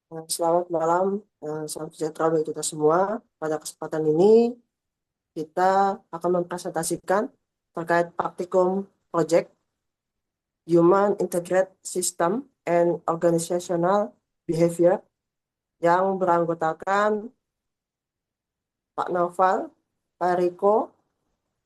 Selamat malam, salam sejahtera bagi kita semua. Pada kesempatan ini, kita akan mempresentasikan terkait praktikum project Human Integrated System and Organizational Behavior yang beranggotakan Pak Naufal, Pak Riko,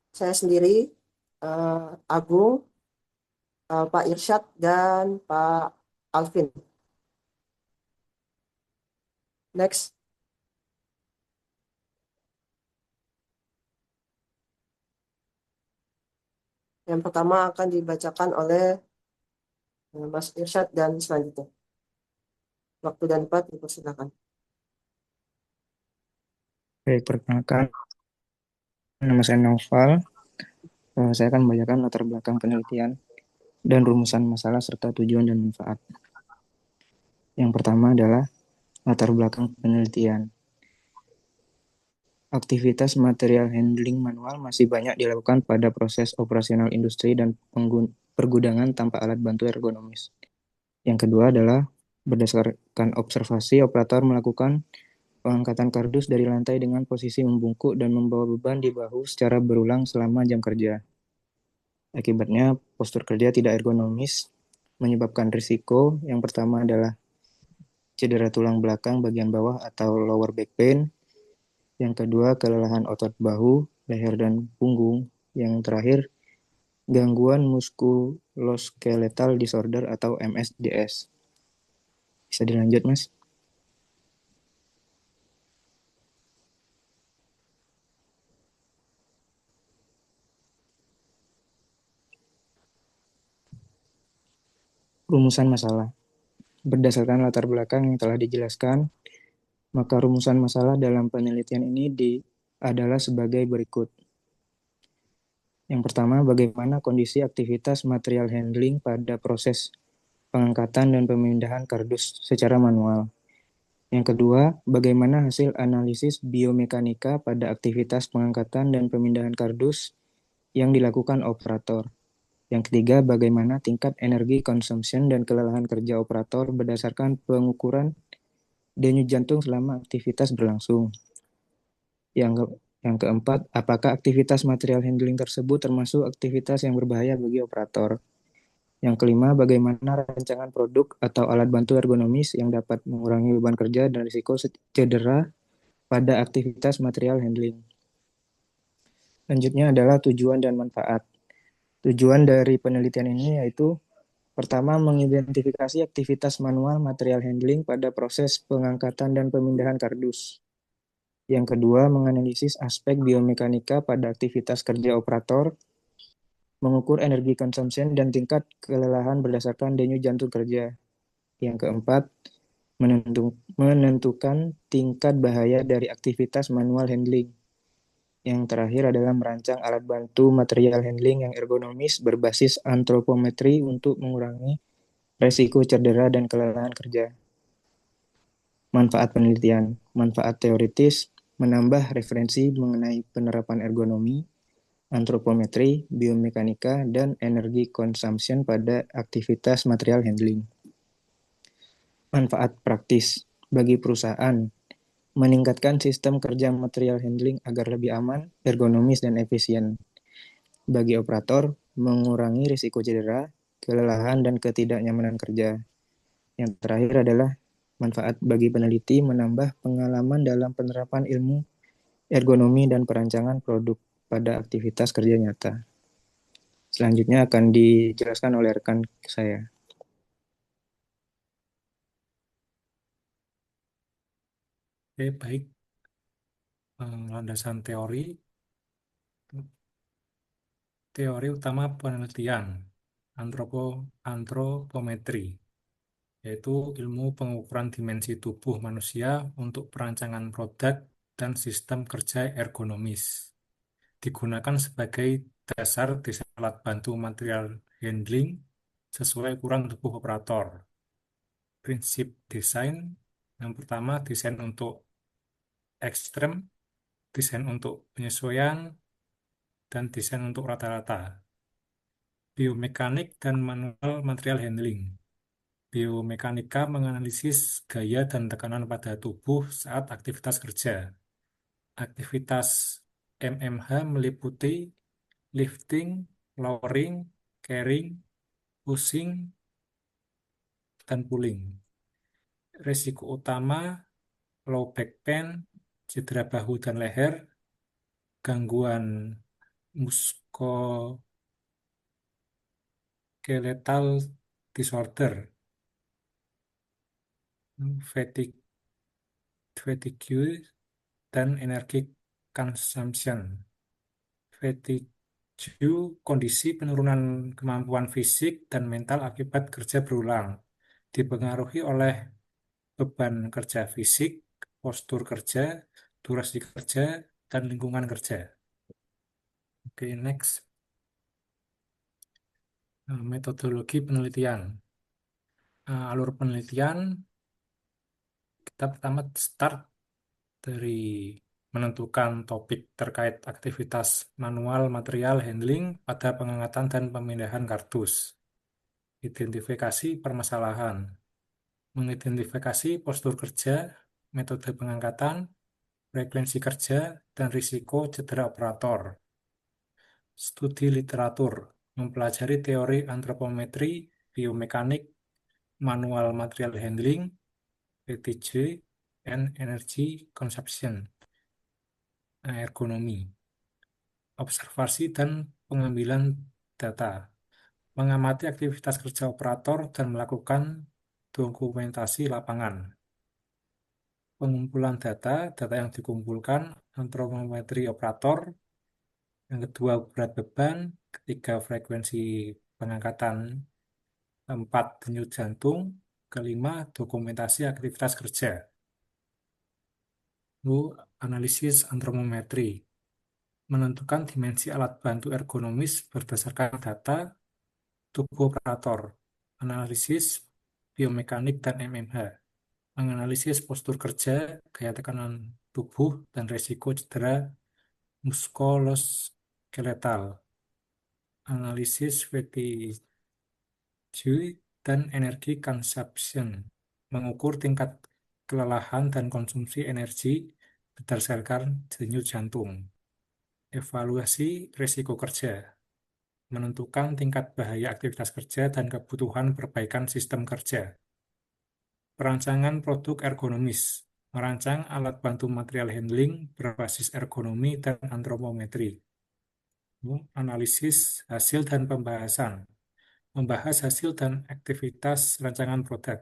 saya sendiri, Agung, Pak Irsyad, dan Pak Alvin. Next, yang pertama akan dibacakan oleh Mas Irsyad dan selanjutnya. Waktu dan tempat dipersilakan. Baik, perkenalkan, nama saya Naufal. Saya akan membacakan latar belakang penelitian dan rumusan masalah serta tujuan dan manfaat. Yang pertama adalah latar belakang penelitian. Aktivitas material handling manual masih banyak dilakukan pada proses operasional industri dan pergudangan tanpa alat bantu ergonomis. Yang kedua adalah berdasarkan observasi, operator melakukan pengangkatan kardus dari lantai dengan posisi membungkuk dan membawa beban di bahu secara berulang selama jam kerja. Akibatnya, postur kerja tidak ergonomis, menyebabkan risiko. Yang pertama adalah cedera tulang belakang bagian bawah atau lower back pain. Yang kedua, kelelahan otot bahu, leher, dan punggung. Yang terakhir, gangguan muskuloskeletal disorder atau MSDS. Bisa dilanjut, Mas? Rumusan masalah. Berdasarkan latar belakang yang telah dijelaskan, maka rumusan masalah dalam penelitian ini adalah sebagai berikut. Yang pertama, bagaimana kondisi aktivitas material handling pada proses pengangkatan dan pemindahan kardus secara manual. Yang kedua, bagaimana hasil analisis biomekanika pada aktivitas pengangkatan dan pemindahan kardus yang dilakukan operator. Yang ketiga, bagaimana tingkat energi consumption dan kelelahan kerja operator berdasarkan pengukuran denyut jantung selama aktivitas berlangsung. Yang keempat, apakah aktivitas material handling tersebut termasuk aktivitas yang berbahaya bagi operator? Yang kelima, bagaimana rancangan produk atau alat bantu ergonomis yang dapat mengurangi beban kerja dan risiko cedera pada aktivitas material handling. Selanjutnya adalah tujuan dan manfaat. Tujuan dari penelitian ini yaitu pertama, mengidentifikasi aktivitas manual material handling pada proses pengangkatan dan pemindahan kardus. Yang kedua, menganalisis aspek biomekanika pada aktivitas kerja operator, mengukur energi consumption dan tingkat kelelahan berdasarkan denyut jantung kerja. Yang keempat, menentukan tingkat bahaya dari aktivitas manual handling. Yang terakhir adalah merancang alat bantu material handling yang ergonomis berbasis antropometri untuk mengurangi resiko cedera dan kelelahan kerja. Manfaat penelitian. Manfaat teoritis menambah referensi mengenai penerapan ergonomi, antropometri, biomekanika, dan energi consumption pada aktivitas material handling. Manfaat praktis bagi perusahaan meningkatkan sistem kerja material handling agar lebih aman, ergonomis, dan efisien. Bagi operator, mengurangi risiko cedera, kelelahan, dan ketidaknyamanan kerja. Yang terakhir adalah manfaat bagi peneliti menambah pengalaman dalam penerapan ilmu ergonomi dan perancangan produk pada aktivitas kerja nyata. Selanjutnya akan dijelaskan oleh rekan saya. Oke, baik. Landasan teori utama penelitian antropometri, yaitu ilmu pengukuran dimensi tubuh manusia untuk perancangan produk dan sistem kerja ergonomis. Digunakan sebagai dasar desain alat bantu material handling sesuai ukuran tubuh operator. Prinsip desain yang pertama, desain untuk ekstrem, desain untuk penyesuaian, dan desain untuk rata-rata. Biomekanik dan manual material handling. Biomekanika menganalisis gaya dan tekanan pada tubuh saat aktivitas kerja. Aktivitas MMH meliputi lifting, lowering, carrying, pushing, dan pulling. Risiko utama low back pain, cedera bahu dan leher, gangguan musculoskeletal disorder, fatigue, dan energy consumption. Fatigue, kondisi penurunan kemampuan fisik dan mental akibat kerja berulang, dipengaruhi oleh beban kerja fisik, postur kerja, durasi kerja, dan lingkungan kerja. Oke, next. Metodologi penelitian. Alur penelitian, kita pertama start dari menentukan topik terkait aktivitas manual material handling pada pengangkatan dan pemindahan kardus. Identifikasi permasalahan. Mengidentifikasi postur kerja, metode pengangkatan, frekuensi kerja, dan risiko cedera operator. Studi literatur. Mempelajari teori antropometri, biomekanik, manual material handling, PTJ, and energy consumption, ergonomi, observasi dan pengambilan data, mengamati aktivitas kerja operator dan melakukan dokumentasi lapangan, pengumpulan data yang dikumpulkan, antropometri operator, yang kedua berat beban, ketiga frekuensi pengangkatan, keempat denyut jantung, kelima dokumentasi aktivitas kerja. Lalu analisis antropometri, menentukan dimensi alat bantu ergonomis berdasarkan data tubuh operator, analisis biomekanik dan MMH, menganalisis postur kerja, gaya tekanan tubuh, dan risiko cedera muskuloskeletal, analisis fatigue dan energi consumption, mengukur tingkat kelelahan dan konsumsi energi berdasarkan denyut jantung. Evaluasi risiko kerja, menentukan tingkat bahaya aktivitas kerja dan kebutuhan perbaikan sistem kerja. Perancangan produk ergonomis, merancang alat bantu material handling berbasis ergonomi dan antropometri. Analisis hasil dan pembahasan, membahas hasil dan aktivitas rancangan produk.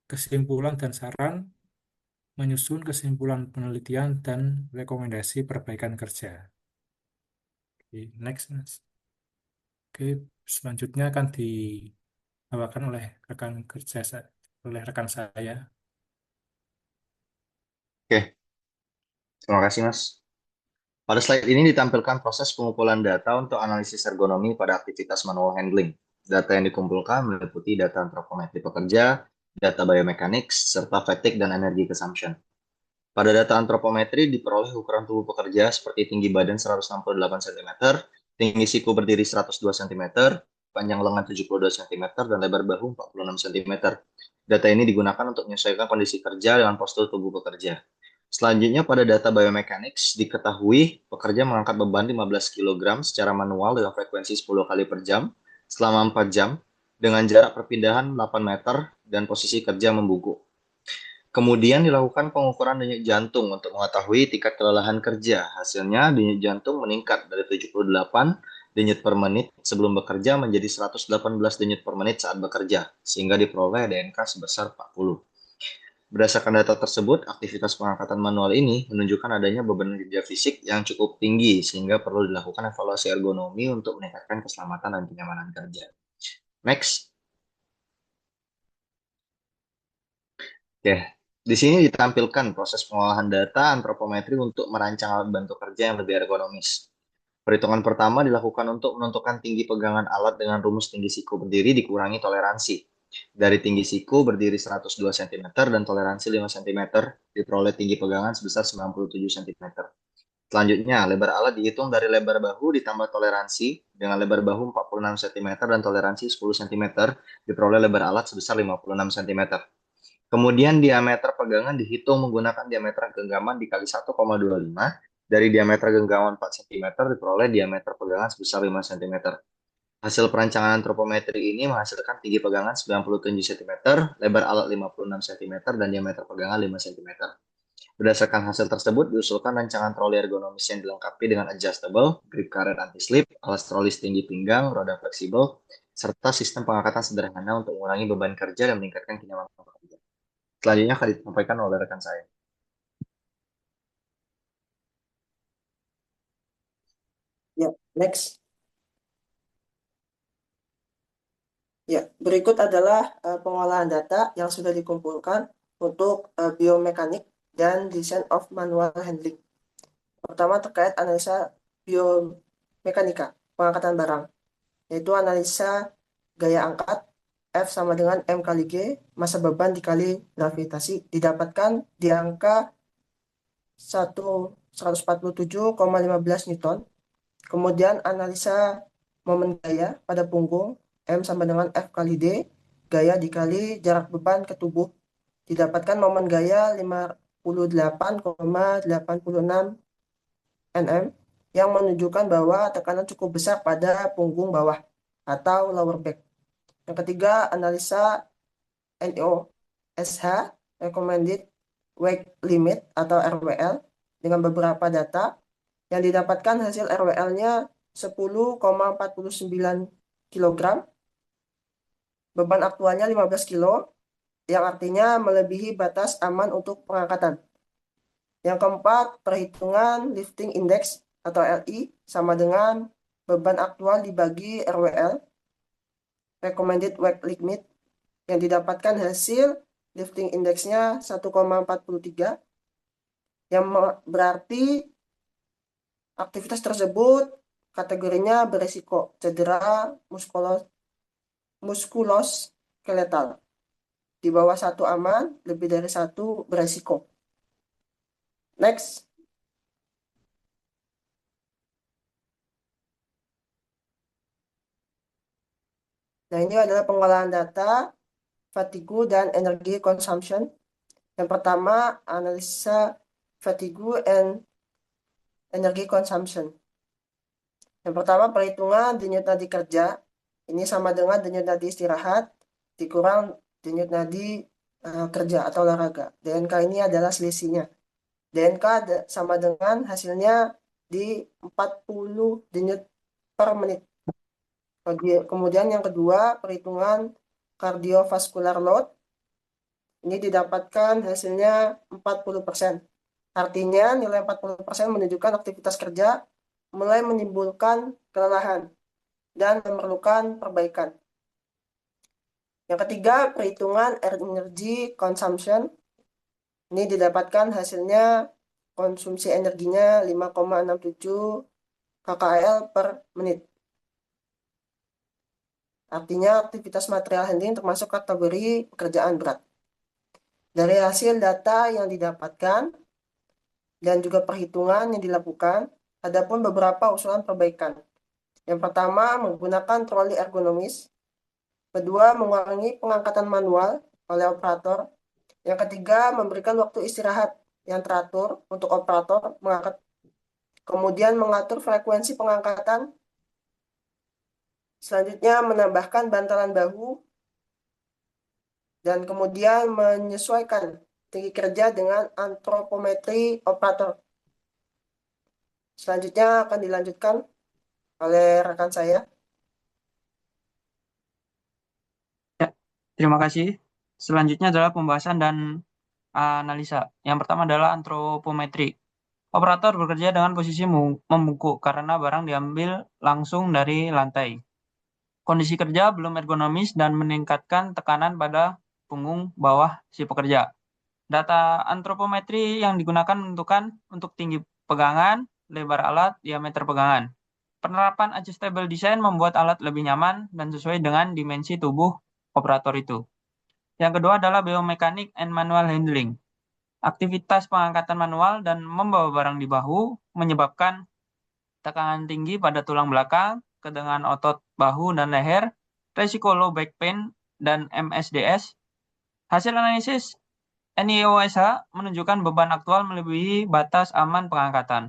Kesimpulan dan saran, menyusun kesimpulan penelitian dan rekomendasi perbaikan kerja. Oke, next, Mas. Oke, selanjutnya akan dibawakan oleh rekan saya. Oke, terima kasih Mas. Pada slide ini ditampilkan proses pengumpulan data untuk analisis ergonomi pada aktivitas manual handling. Data yang dikumpulkan meliputi data antropometri pekerja, data biomekanik, serta fatigue dan energy consumption. Pada data antropometri diperoleh ukuran tubuh pekerja seperti tinggi badan 168 cm, tinggi siku berdiri 102 cm, panjang lengan 72 cm, dan lebar bahu 46 cm. Data ini digunakan untuk menyesuaikan kondisi kerja dengan postur tubuh pekerja. Selanjutnya pada data biomekanik diketahui pekerja mengangkat beban 15 kg secara manual dengan frekuensi 10 kali per jam selama 4 jam dengan jarak perpindahan 8 meter dan posisi kerja membungkuk. Kemudian dilakukan pengukuran denyut jantung untuk mengetahui tingkat kelelahan kerja. Hasilnya denyut jantung meningkat dari 78 denyut per menit sebelum bekerja menjadi 118 denyut per menit saat bekerja, sehingga diperoleh DNK sebesar 40. Berdasarkan data tersebut, aktivitas pengangkatan manual ini menunjukkan adanya beban kerja fisik yang cukup tinggi, sehingga perlu dilakukan evaluasi ergonomi untuk meningkatkan keselamatan dan kenyamanan kerja. Next. Oke, di sini ditampilkan proses pengolahan data antropometri untuk merancang alat bantu kerja yang lebih ergonomis. Perhitungan pertama dilakukan untuk menentukan tinggi pegangan alat dengan rumus tinggi siku berdiri dikurangi toleransi. Dari tinggi siku berdiri 102 cm dan toleransi 5 cm, diperoleh tinggi pegangan sebesar 97 cm. Selanjutnya, lebar alat dihitung dari lebar bahu ditambah toleransi dengan lebar bahu 46 cm dan toleransi 10 cm, diperoleh lebar alat sebesar 56 cm. Kemudian diameter pegangan dihitung menggunakan diameter genggaman dikali 1,25. Dari diameter genggaman 4 cm diperoleh diameter pegangan sebesar 5 cm. Hasil perancangan antropometri ini menghasilkan tinggi pegangan 97 cm, lebar alat 56 cm, dan diameter pegangan 5 cm. Berdasarkan hasil tersebut, diusulkan rancangan troli ergonomis yang dilengkapi dengan adjustable, grip karet anti-slip, alas troli setinggi pinggang, roda fleksibel, serta sistem pengangkatan sederhana untuk mengurangi beban kerja dan meningkatkan kenyamanan pekerja. Selanjutnya akan disampaikan oleh rekan saya. Ya, next. Ya, berikut adalah pengolahan data yang sudah dikumpulkan untuk biomekanik dan design of manual handling. Pertama terkait analisa biomekanika, pengangkatan barang, yaitu analisa gaya angkat F sama dengan M kali G, massa beban dikali gravitasi, didapatkan di angka 147,15 Newton. Kemudian analisa momen gaya pada punggung M sama dengan F kali D, gaya dikali jarak beban ke tubuh, didapatkan momen gaya 58,86 Nm yang menunjukkan bahwa tekanan cukup besar pada punggung bawah atau lower back. Yang ketiga, analisa NOSH, Recommended Weight Limit atau RWL, dengan beberapa data yang didapatkan hasil RWL-nya 10,49 kg, beban aktualnya 15 kg, yang artinya melebihi batas aman untuk pengangkatan. Yang keempat, perhitungan lifting index atau LI sama dengan beban aktual dibagi RWL, recommended weight limit, yang didapatkan hasil lifting indexnya 1,43, yang berarti aktivitas tersebut kategorinya beresiko cedera muskuloskeletal. Di bawah 1 aman, lebih dari 1 beresiko. Next. Nah, ini adalah pengolahan data, fatigue, dan energy consumption. Yang pertama, analisa fatigue and energy consumption. Yang pertama, perhitungan denyut nadi kerja. Ini sama dengan denyut nadi istirahat dikurang denyut nadi kerja atau olahraga. DNK ini adalah selisihnya. DNK sama dengan hasilnya di 40 denyut per menit. Kemudian yang kedua, perhitungan cardiovascular load. Ini didapatkan hasilnya 40%. Artinya nilai 40% menunjukkan aktivitas kerja mulai menimbulkan kelelahan dan memerlukan perbaikan. Yang ketiga, perhitungan energy consumption. Ini didapatkan hasilnya konsumsi energinya 5,67 kcal per menit. Artinya aktivitas material handling termasuk kategori pekerjaan berat. Dari hasil data yang didapatkan dan juga perhitungan yang dilakukan, ada pun beberapa usulan perbaikan. Yang pertama, menggunakan troli ergonomis. Kedua, mengurangi pengangkatan manual oleh operator. Yang ketiga, memberikan waktu istirahat yang teratur untuk operator mengangkat. Kemudian mengatur frekuensi pengangkatan. Selanjutnya, menambahkan bantalan bahu. Dan kemudian menyesuaikan tinggi kerja dengan antropometri operator. Selanjutnya akan dilanjutkan oleh rekan saya. Terima kasih. Selanjutnya adalah pembahasan dan analisa. Yang pertama adalah antropometri. Operator bekerja dengan posisi membungkuk karena barang diambil langsung dari lantai. Kondisi kerja belum ergonomis dan meningkatkan tekanan pada punggung bawah si pekerja. Data antropometri yang digunakan menentukan untuk tinggi pegangan, lebar alat, diameter pegangan. Penerapan adjustable design membuat alat lebih nyaman dan sesuai dengan dimensi tubuh operator itu. Yang kedua adalah biomekanik and manual handling. Aktivitas pengangkatan manual dan membawa barang di bahu menyebabkan tekanan tinggi pada tulang belakang, kedengan otot bahu dan leher, resiko low back pain, dan MSDS. Hasil analisis NIOSH menunjukkan beban aktual melebihi batas aman pengangkatan.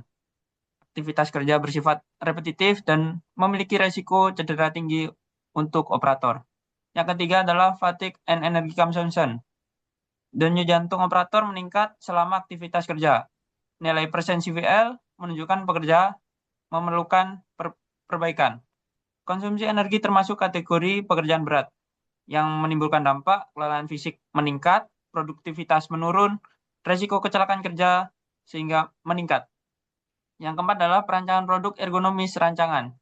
Aktivitas kerja bersifat repetitif dan memiliki resiko cedera tinggi untuk operator. Yang ketiga adalah fatigue and energy consumption. Denyut jantung operator meningkat selama aktivitas kerja. Nilai persen CVL menunjukkan pekerja memerlukan perbaikan. Konsumsi energi termasuk kategori pekerjaan berat yang menimbulkan dampak kelelahan fisik meningkat, produktivitas menurun, resiko kecelakaan kerja sehingga meningkat. Yang keempat adalah perancangan produk ergonomis rancangan,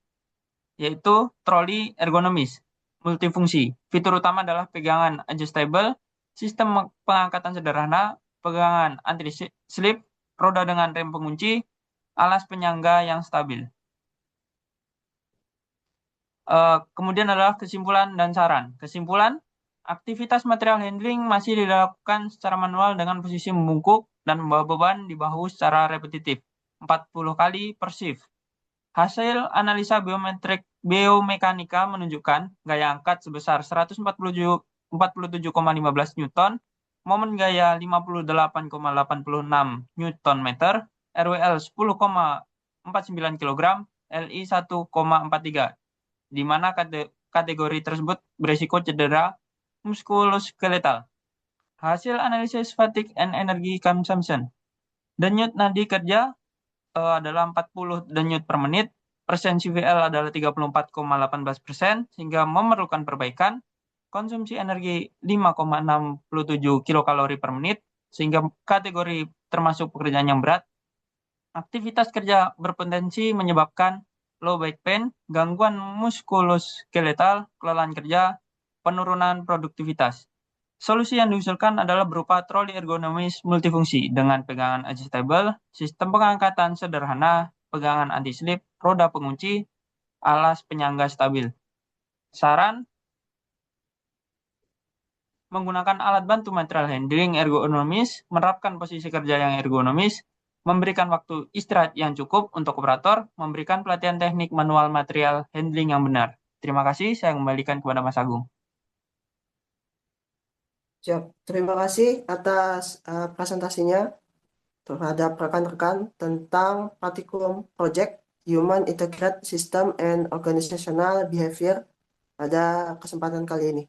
yaitu troli ergonomis multifungsi. Fitur utama adalah pegangan adjustable, sistem pengangkatan sederhana, pegangan anti-slip, roda dengan rem pengunci, alas penyangga yang stabil. Kemudian adalah kesimpulan dan saran. Kesimpulan, aktivitas material handling masih dilakukan secara manual dengan posisi membungkuk dan membawa beban di bahu secara repetitif, 40 kali per shift. Hasil analisa biomekanika menunjukkan gaya angkat sebesar 147,15 Newton, momen gaya 58,86 Newton meter, RWL 10,49 kg, LI 1,43, di mana kategori tersebut berisiko cedera muskuloskeletal. Hasil analisis fatigue and energy consumption. Denyut nadi kerja adalah 40 denyut per menit, persen CVL adalah 34,18%, sehingga memerlukan perbaikan. Konsumsi energi 5,67 kilokalori per menit, sehingga kategori termasuk pekerjaan yang berat. Aktivitas kerja berpotensi menyebabkan low back pain, gangguan muskuloskeletal, kelelahan kerja, penurunan produktivitas. Solusi yang diusulkan adalah berupa troli ergonomis multifungsi dengan pegangan adjustable, sistem pengangkatan sederhana, pegangan anti-slip, roda pengunci, alas penyangga stabil. Saran, menggunakan alat bantu material handling ergonomis, menerapkan posisi kerja yang ergonomis, memberikan waktu istirahat yang cukup untuk operator, memberikan pelatihan teknik manual material handling yang benar. Terima kasih, saya kembalikan kepada Mas Agung. Siap. Terima kasih atas presentasinya terhadap rekan-rekan tentang Practicum Project Human Integrated System and Organizational Behavior pada kesempatan kali ini.